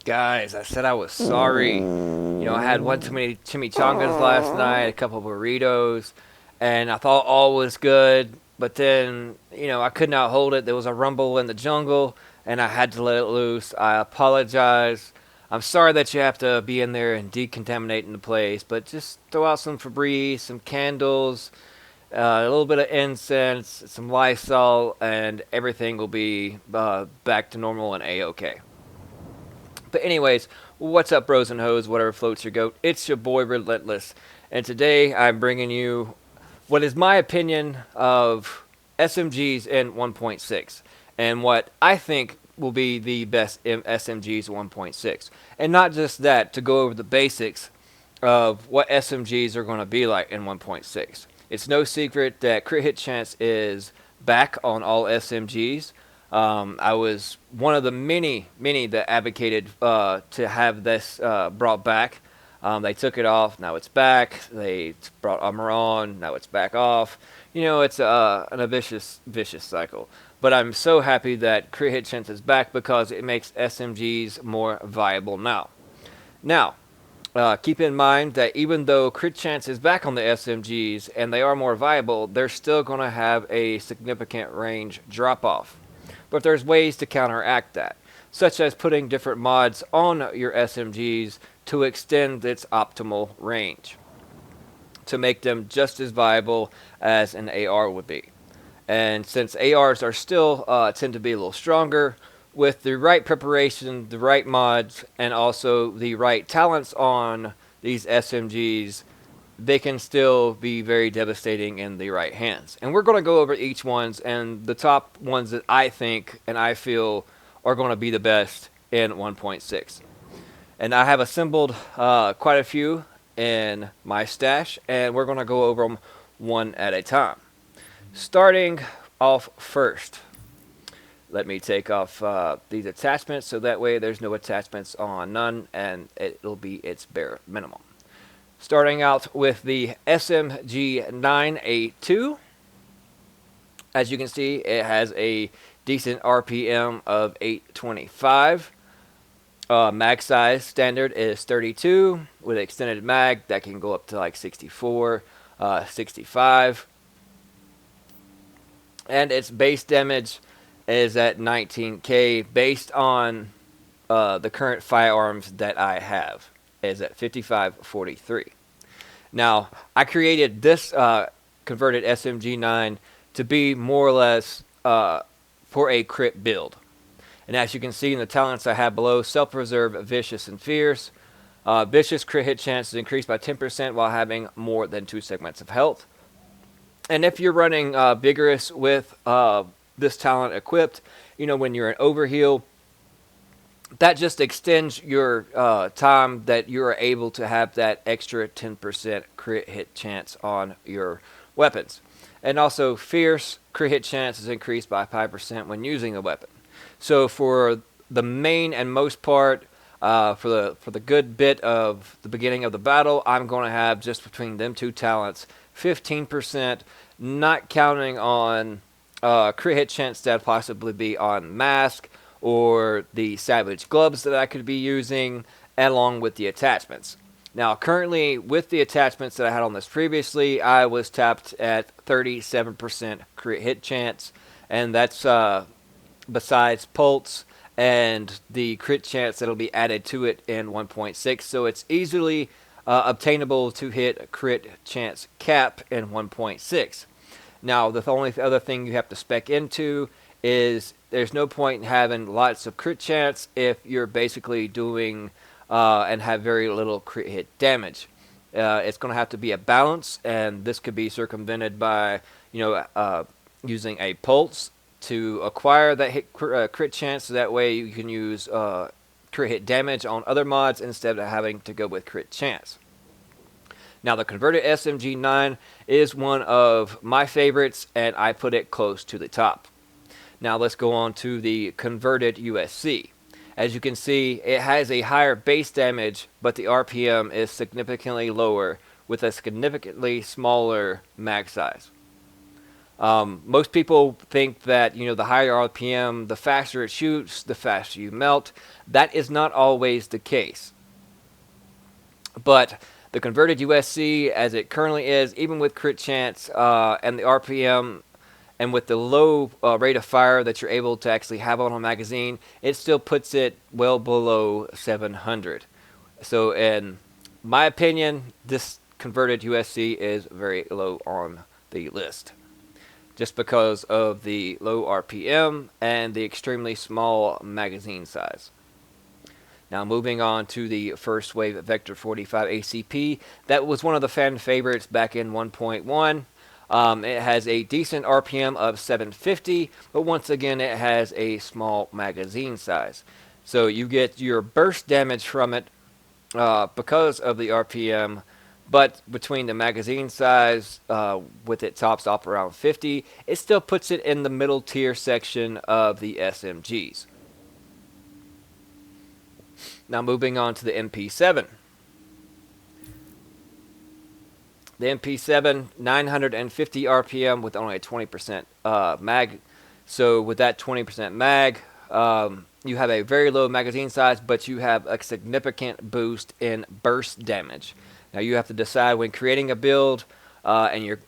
Guys, I said I was sorry. I had one too many chimichangas last night, a couple of burritos, and I thought all was good. But then, I could not hold it. There was a rumble in the jungle, and I had to let it loose. I apologize. I'm sorry that you have to be in there and decontaminating the place, but just throw out some Febreze, some candles, a little bit of incense, some Lysol, and everything will be back to normal and a-okay. But anyways, what's up, bros and hoes? Whatever floats your goat. It's your boy Relentless, and today I'm bringing you what is my opinion of SMGs in 1.6, and what I think will be the best SMGs 1.6, and not just that. To go over the basics of what SMGs are going to be like in 1.6. It's no secret that crit hit chance is back on all SMGs. I was one of the many that advocated to have this brought back. They took it off, now it's back. They brought armor on, now it's back off. It's a vicious cycle. But I'm so happy that crit hit chance is back because it makes SMGs more viable now. Now, keep in mind that even though crit chance is back on the SMGs and they are more viable, they're still going to have a significant range drop off. But there's ways to counteract that, such as putting different mods on your SMGs to extend its optimal range, to make them just as viable as an AR would be. And since ARs are still tend to be a little stronger, with the right preparation, the right mods, and also the right talents on these SMGs, they can still be very devastating in the right hands. And we're going to go over each ones and the top ones that I think and I feel are going to be the best in 1.6. And I have assembled quite a few in my stash, and we're going to go over them one at a time. Starting off first, let me take off these attachments so that way there's no attachments on none, and it'll be its bare minimum. Starting out with the SMG 9A2. As you can see, it has a decent RPM of 825. Mag size standard is 32 with extended mag that can go up to like 64, 65. And its base damage is at 19k based on the current firearms that I have is at 5543. Now, I created this converted SMG9 to be more or less for a crit build. And as you can see in the talents I have below, Self-Preserve, Vicious, and Fierce. Vicious crit hit chance is increased by 10% while having more than 2 segments of health. And if you're running Vigorous with this talent equipped, when you're in overheal, that just extends your time that you are able to have that extra 10% crit hit chance on your weapons. And also, Fierce crit hit chance is increased by 5% when using a weapon. So for the main and most part, for the good bit of the beginning of the battle, I'm going to have just between them two talents 15%, not counting on crit hit chance that possibly be on Mask or the Savage Gloves that I could be using, along with the attachments. Now, currently, with the attachments that I had on this previously, I was tapped at 37% crit hit chance, and that's besides Pulse and the crit chance that'll be added to it in 1.6, so it's easily obtainable to hit a crit chance cap in 1.6. Now, the only other thing you have to spec into is there's no point in having lots of crit chance if you're basically doing and have very little crit hit damage. It's going to have to be a balance, and this could be circumvented by using a pulse to acquire that crit chance. So that way you can use crit hit damage on other mods instead of having to go with crit chance. Now, the converted SMG9 is one of my favorites, and I put it close to the top. Now, let's go on to the converted USC. As you can see, it has a higher base damage, but the RPM is significantly lower with a significantly smaller mag size. Most people think that the higher RPM, the faster it shoots, the faster you melt. That is not always the case. But the converted USC, as it currently is, even with crit chance and the RPM, and with the low rate of fire that you're able to actually have on a magazine, it still puts it well below 700. So, in my opinion, this converted USC is very low on the list, just because of the low RPM and the extremely small magazine size. Now, moving on to the first wave Vector 45 ACP, that was one of the fan favorites back in 1.1. It has a decent RPM of 750, but once again, it has a small magazine size. So you get your burst damage from it because of the RPM, but between the magazine size, with it tops off around 50, it still puts it in the middle tier section of the SMGs. Now moving on to the MP7. The MP7, 950 RPM with only a 20% mag. So with that 20% mag, you have a very low magazine size, but you have a significant boost in burst damage. Now you have to decide when creating a build, and you're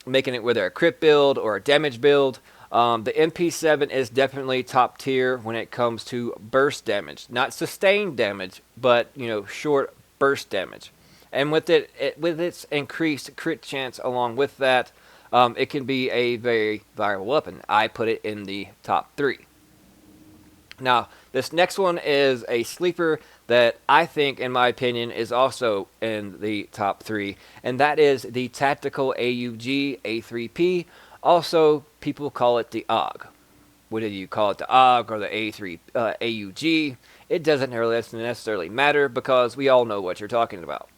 making it whether a crit build or a damage build. The MP7 is definitely top tier when it comes to burst damage. Not sustained damage, but short burst damage. And with with its increased crit chance along with that, it can be a very viable weapon. I put it in the top 3. Now, this next one is a sleeper that I think, in my opinion, is also in the top 3, and that is the Tactical AUG A3P. Also, people call it the AUG. Whether you call it the AUG or the AUG, it doesn't really necessarily matter because we all know what you're talking about.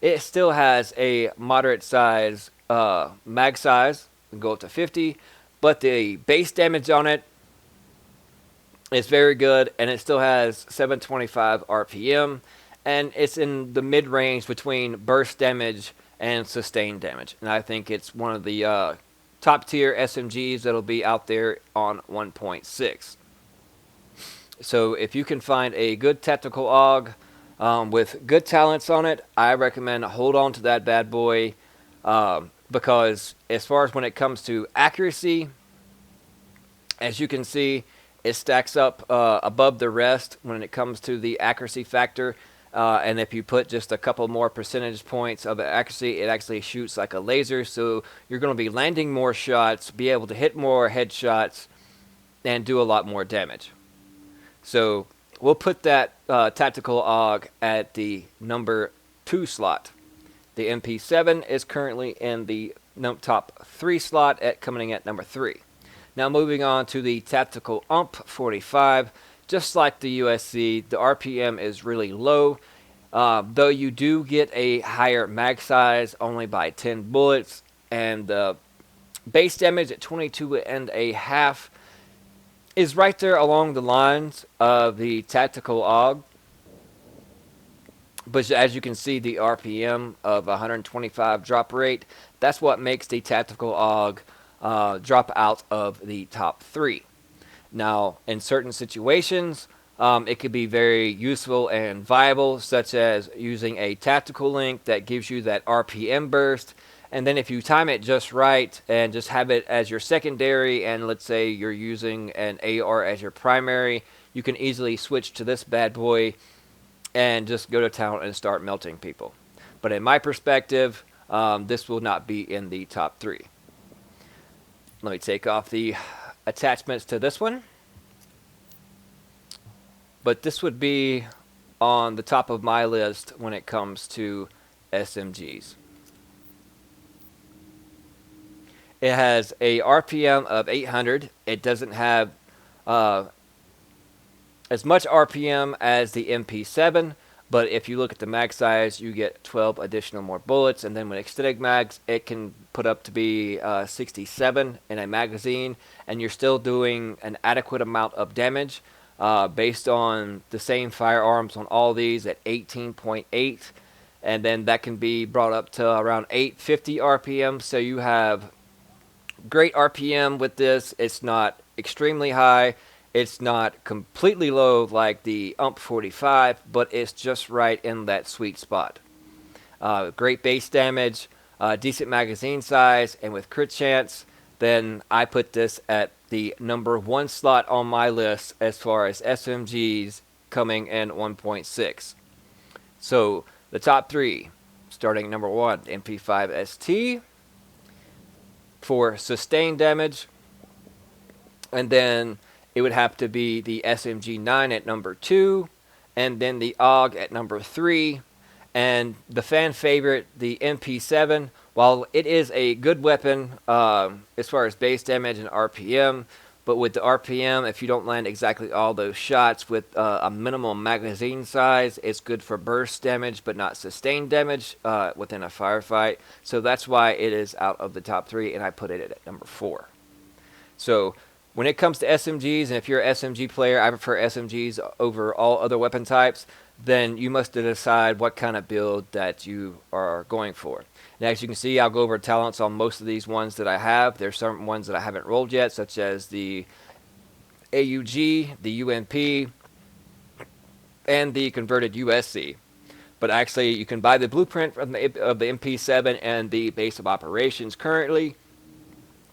It still has a moderate size mag size, can go up to 50, but the base damage on it is very good, and it still has 725 RPM, and it's in the mid-range between burst damage and sustained damage. And I think it's one of the top-tier SMGs that'll be out there on 1.6. So if you can find a good tactical AUG with good talents on it, I recommend hold on to that bad boy, because as far as when it comes to accuracy, as you can see, it stacks up above the rest when it comes to the accuracy factor. And if you put just a couple more percentage points of accuracy, it actually shoots like a laser. So you're going to be landing more shots, be able to hit more headshots, and do a lot more damage. So we'll put that tactical AUG at the number 2 slot. The MP7 is currently in the top 3 slot, coming at number 3. Now moving on to the Tactical UMP 45. Just like the USC, the RPM is really low, though you do get a higher mag size only by 10 bullets, and the base damage at 22.5 is right there along the lines of the Tactical AUG. But as you can see, the RPM of 125 drop rate, that's what makes the Tactical AUG drop out of the top 3. Now, in certain situations, it could be very useful and viable, such as using a tactical link that gives you that RPM burst. And then if you time it just right and just have it as your secondary, and let's say you're using an AR as your primary, you can easily switch to this bad boy and just go to town and start melting people. But in my perspective, this will not be in the top 3. Let me take off the attachments to this one. But this would be on the top of my list when it comes to SMGs. It has a RPM of 800. It doesn't have as much RPM as the MP7, but if you look at the mag size, you get 12 additional more bullets, and then with extended mags, it can put up to be 67 in a magazine, and you're still doing an adequate amount of damage based on the same firearms on all these at 18.8, and then that can be brought up to around 850 RPM, so you have great RPM with this. It's not extremely high. It's not completely low like the UMP 45, but it's just right in that sweet spot. Great base damage, decent magazine size, and with crit chance, then I put this at the number 1 slot on my list as far as SMGs coming in 1.6. So the top 3, starting number 1, MP5 ST for sustained damage, and then it would have to be the SMG 9 at number 2, and then the AUG at number 3, and the fan favorite, the MP7. While it is a good weapon as far as base damage and RPM, but with the RPM, if you don't land exactly all those shots with a minimal magazine size, it's good for burst damage, but not sustained damage within a firefight. So that's why it is out of the top 3, and I put it at number 4. So when it comes to SMGs, and if you're an SMG player, I prefer SMGs over all other weapon types, then you must decide what kind of build that you are going for. Now, as you can see, I'll go over talents on most of these ones that I have. There's certain ones that I haven't rolled yet, such as the AUG, the UMP, and the converted USC. But actually, you can buy the blueprint from of the MP7 and the base of operations currently.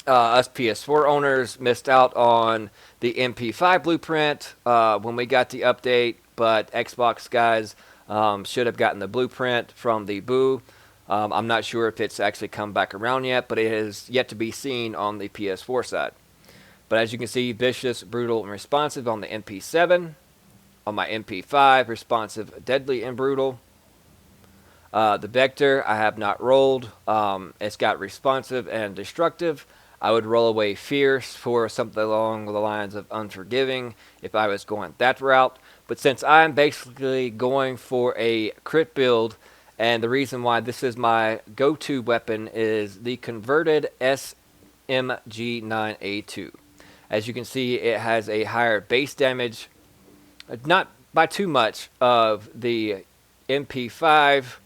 Us PS4 owners missed out on the MP5 blueprint when we got the update, but Xbox guys should have gotten the blueprint from the Boo. I'm not sure if it's actually come back around yet, but it is yet to be seen on the PS4 side. But as you can see, vicious, brutal, and responsive on the MP7. On my MP5, responsive, deadly, and brutal. The Vector, I have not rolled. It's got responsive and destructive. I would roll away Fierce for something along the lines of Unforgiving if I was going that route. But since I'm basically going for a crit build, and the reason why this is my go-to weapon is the converted SMG9A2. As you can see, it has a higher base damage, not by too much, of the MP5,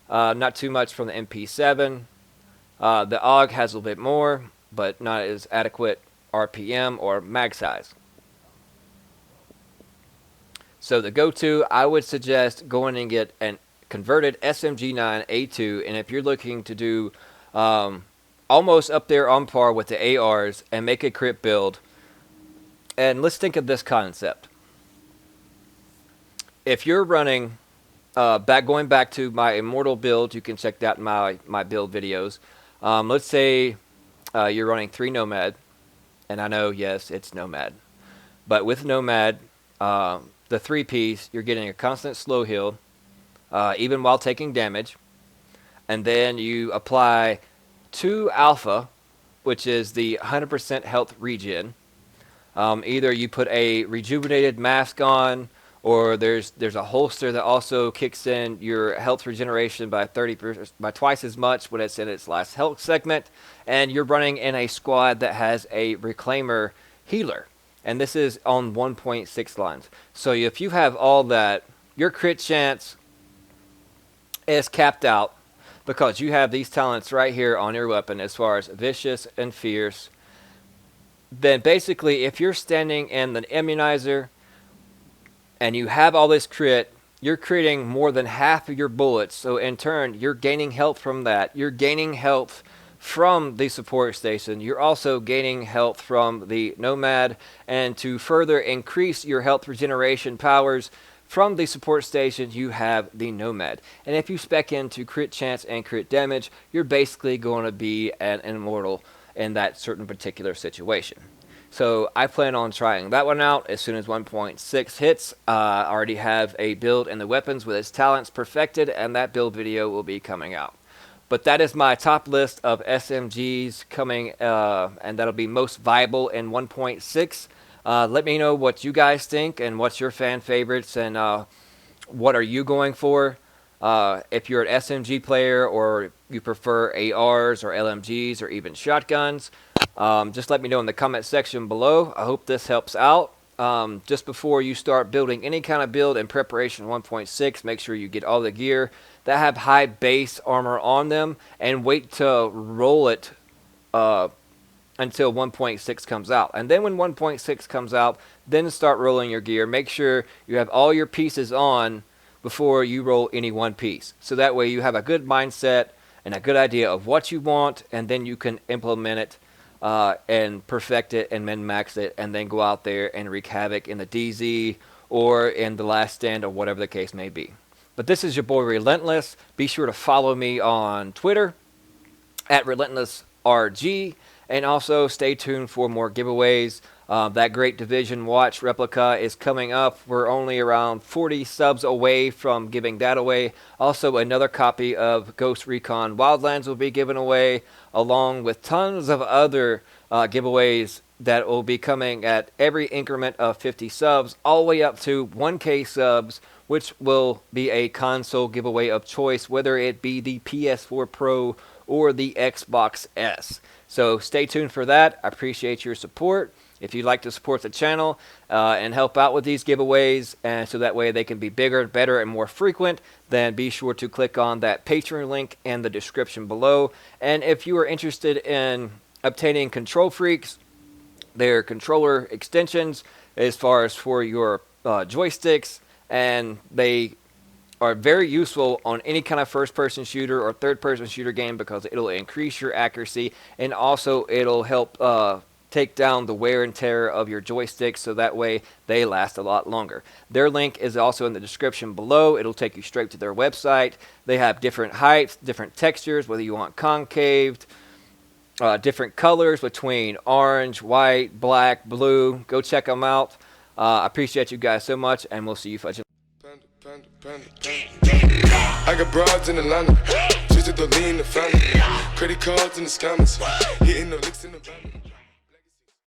not too much from the MP7. The AUG has a little bit more, but not as adequate RPM or mag size. So the go-to, I would suggest going and get an converted SMG9A2, and if you're looking to do almost up there on par with the ARs and make a crit build, and let's think of this concept. If you're running, going back to my Immortal build, you can check that in my build videos. Let's say you're running 3 Nomad, and I know, yes, it's Nomad. But with Nomad, the 3-piece, you're getting a constant slow heal, even while taking damage. And then you apply 2 Alpha, which is the 100% health regen. Either you put a rejuvenated mask on, or there's a holster that also kicks in your health regeneration by twice as much when it's in its last health segment, and you're running in a squad that has a reclaimer healer, and this is on 1.6 lines. So if you have all that, your crit chance is capped out because you have these talents right here on your weapon as far as vicious and fierce. Then basically, if you're standing in the immunizer and you have all this crit, you're critting more than half of your bullets. So in turn, you're gaining health from that. You're gaining health from the support station. You're also gaining health from the Nomad. And to further increase your health regeneration powers from the support station, you have the Nomad. And if you spec into crit chance and crit damage, you're basically going to be an Immortal in that certain particular situation. So I plan on trying that one out as soon as 1.6 hits. I already have a build in the weapons with its talents perfected, and that build video will be coming out. But that is my top list of SMGs coming, and that'll be most viable in 1.6. Let me know what you guys think and what's your fan favorites, and what are you going for. If you're an SMG player or you prefer ARs or LMGs or even shotguns, just let me know in the comment section below. I hope this helps out. Just before you start building any kind of build in preparation 1.6, make sure you get all the gear that have high base armor on them, and wait to roll it until 1.6 comes out. And then when 1.6 comes out, then start rolling your gear. Make sure you have all your pieces on before you roll any one piece. So that way you have a good mindset and a good idea of what you want, and then you can implement it and perfect it and min max it, and then go out there and wreak havoc in the DZ or in the last stand or whatever the case may be. But this is your boy Relentless. Be sure to follow me on Twitter at RelentlessRG, and also stay tuned for more giveaways. That Great Division Watch replica is coming up. We're only around 40 subs away from giving that away. Also, another copy of Ghost Recon Wildlands will be given away, along with tons of other giveaways that will be coming at every increment of 50 subs, all the way up to 1K subs, which will be a console giveaway of choice, whether it be the PS4 Pro or the Xbox S. So stay tuned for that. I appreciate your support. If you'd like to support the channel and help out with these giveaways, and so that way they can be bigger, better, and more frequent, then be sure to click on that Patreon link in the description below. And if you are interested in obtaining Control Freaks, their controller extensions, as far as for your joysticks, and they are very useful on any kind of first-person shooter or third-person shooter game, because it'll increase your accuracy, and also it'll help take down the wear and tear of your joysticks, so that way they last a lot longer. Their link is also in the description below. It'll take you straight to their website. They have different heights, different textures, whether you want concaved, different colors between orange, white, black, blue. Go check them out. I appreciate you guys so much, and we'll see you fudging. I got broads in Atlanta, just to lean the family. Credit cards in the scammers, hitting the licks in the van.